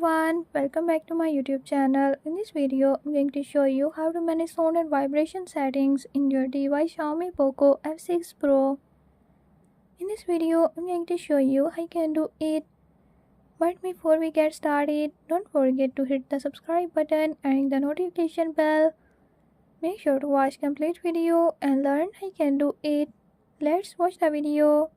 everyone, welcome back to my YouTube channel. In this video, I'm going to show you how to manage sound and vibration settings in your device Xiaomi Poco F6 Pro. In this video, I'm going to show you how you can do it. But before we get started, don't forget to hit the subscribe button and the notification bell. Make sure to watch complete video and learn how you can do it. Let's watch the video.